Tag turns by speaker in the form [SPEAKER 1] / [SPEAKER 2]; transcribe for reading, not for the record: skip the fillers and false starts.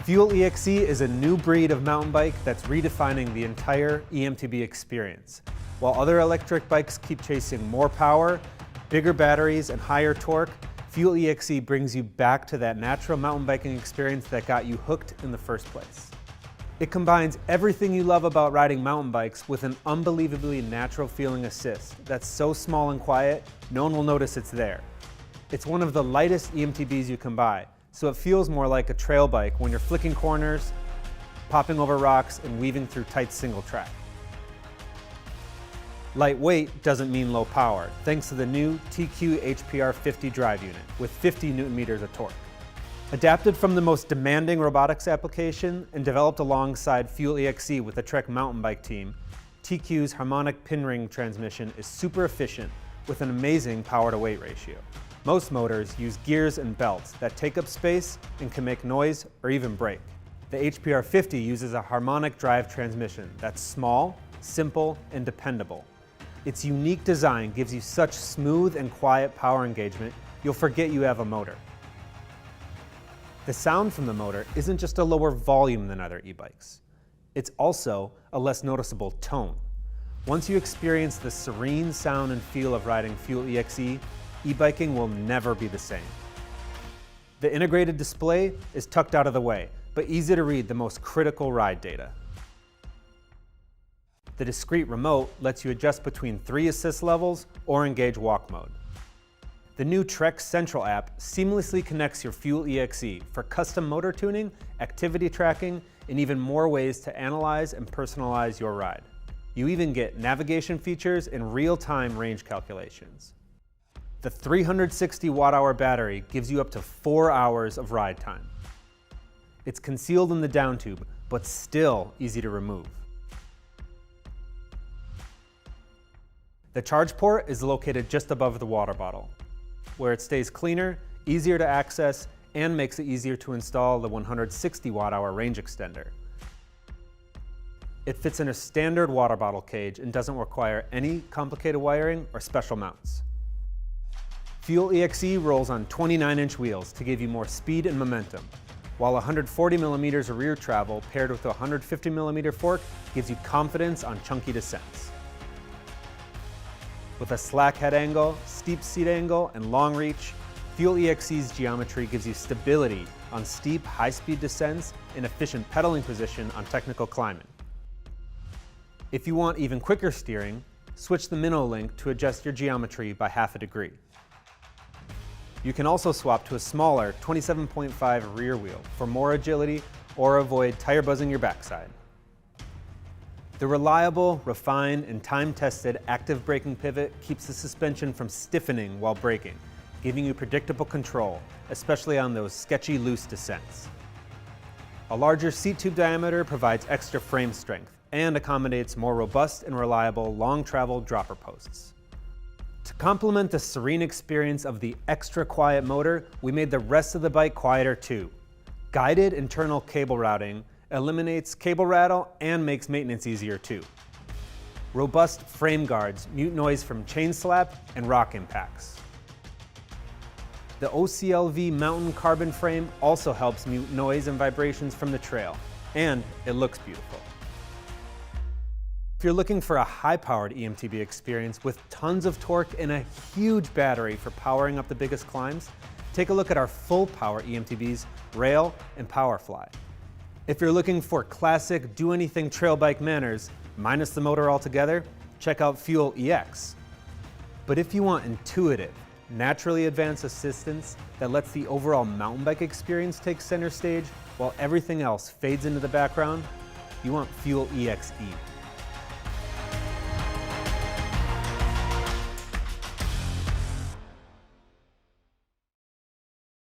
[SPEAKER 1] Fuel EXe is a new breed of mountain bike that's redefining the entire EMTB experience. While other electric bikes keep chasing more power, bigger batteries, and higher torque, Fuel EXe brings you back to that natural mountain biking experience that got you hooked in the first place. It combines everything you love about riding mountain bikes with an unbelievably natural feeling assist that's so small and quiet, no one will notice it's there. It's one of the lightest EMTBs you can buy, so it feels more like a trail bike when you're flicking corners, popping over rocks, and weaving through tight single track. Lightweight doesn't mean low power, thanks to the new TQ HPR 50 drive unit with 50 Nm of torque. Adapted from the most demanding robotics application and developed alongside Fuel EXe with the Trek mountain bike team, TQ's harmonic pin ring transmission is super efficient with an amazing power to weight ratio. Most motors use gears and belts that take up space and can make noise or even break. The HPR 50 uses a harmonic drive transmission that's small, simple, and dependable. Its unique design gives you such smooth and quiet power engagement, you'll forget you have a motor. The sound from the motor isn't just a lower volume than other e-bikes. It's also a less noticeable tone. Once you experience the serene sound and feel of riding Fuel EXe, e-biking will never be the same. The integrated display is tucked out of the way, but easy to read the most critical ride data. The discrete remote lets you adjust between 3 assist levels or engage walk mode. The new Trek Central app seamlessly connects your Fuel EXe for custom motor tuning, activity tracking, and even more ways to analyze and personalize your ride. You even get navigation features and real-time range calculations. The 360 watt-hour battery gives you up to 4 hours of ride time. It's concealed in the down tube, but still easy to remove. The charge port is located just above the water bottle, where it stays cleaner, easier to access, and makes it easier to install the 160 watt-hour range extender. It fits in a standard water bottle cage and doesn't require any complicated wiring or special mounts. Fuel EXe rolls on 29-inch wheels to give you more speed and momentum, while 140 mm of rear travel paired with a 150 mm fork gives you confidence on chunky descents. With a slack head angle, steep seat angle, and long reach, Fuel EXe's geometry gives you stability on steep, high-speed descents and efficient pedaling position on technical climbing. If you want even quicker steering, switch the minnow link to adjust your geometry by ½ a degree. You can also swap to a smaller 27.5 rear wheel for more agility or avoid tire buzzing your backside. The reliable, refined, and time-tested active braking pivot keeps the suspension from stiffening while braking, giving you predictable control, especially on those sketchy loose descents. A larger seat tube diameter provides extra frame strength and accommodates more robust and reliable long-travel dropper posts. To complement the serene experience of the extra quiet motor, we made the rest of the bike quieter too. Guided internal cable routing eliminates cable rattle and makes maintenance easier too. Robust frame guards mute noise from chain slap and rock impacts. The OCLV mountain carbon frame also helps mute noise and vibrations from the trail, and it looks beautiful. If you're looking for a high-powered EMTB experience with tons of torque and a huge battery for powering up the biggest climbs, take a look at our full-power EMTBs, Rail and Powerfly. If you're looking for classic do-anything trail bike manners, minus the motor altogether, check out Fuel EXe. But if you want intuitive, naturally advanced assistance that lets the overall mountain bike experience take center stage while everything else fades into the background, you want Fuel EXe.